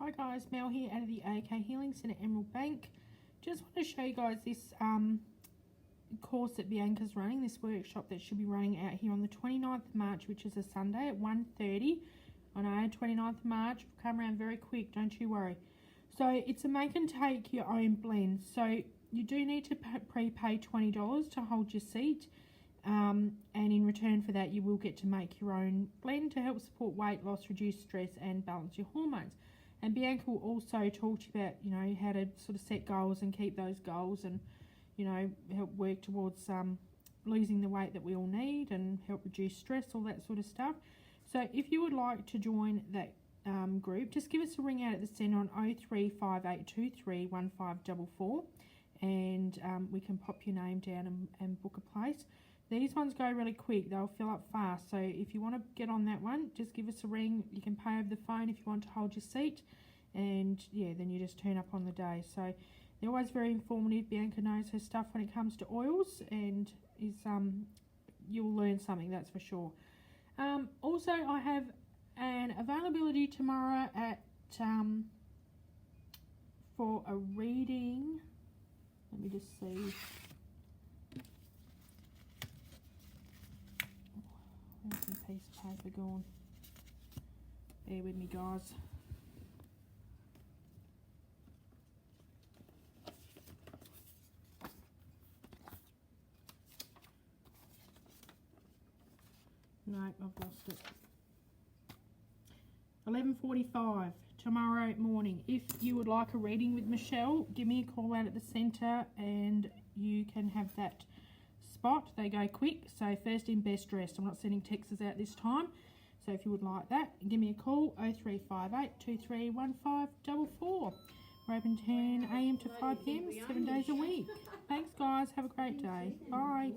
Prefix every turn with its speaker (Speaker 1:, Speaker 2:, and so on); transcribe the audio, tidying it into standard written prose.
Speaker 1: Hi guys, Mel here out of the AK Healing Centre, Emerald Bank. Just want to show you guys this course that Bianca's running, this workshop that she'll be running out here on the 29th of March, which is a Sunday at 1:30. I know, 29th of March, will come around very quick, don't you worry. So it's a make and take your own blend. So you do need to prepay $20 to hold your seat. And in return for that, you will get to make your own blend to help support weight loss, reduce stress, and balance your hormones. And Bianca will also talk to you about, you know, how to sort of set goals and keep those goals and, you know, help work towards losing the weight that we all need and help reduce stress, all that sort of stuff. So if you would like to join that group, just give us a ring out at the centre on 0358231544 and we can pop your name down and book a place. These ones go really quick, they'll fill up fast, so if you want to get on that one, just give us a ring. You can pay over the phone if you want to hold your seat, and yeah, then you just turn up on the day. So they're always very informative. Bianca knows her stuff when it comes to oils, and is you'll learn something, that's for sure. Also, I have an availability tomorrow at for a reading. Let me just see. Where's my piece of paper gone? Bear with me, guys. No, I've lost it. 11:45 tomorrow morning. If you would like a reading with Michelle, give me a call out at the centre and you can have that spot. They go quick, so first in, best dressed. I'm not sending texts out this time, so if you would like that, give me a call, 0358 231544. We're open 10 AM to 5 PM 7 days a week. Thanks guys, have a great day. Bye.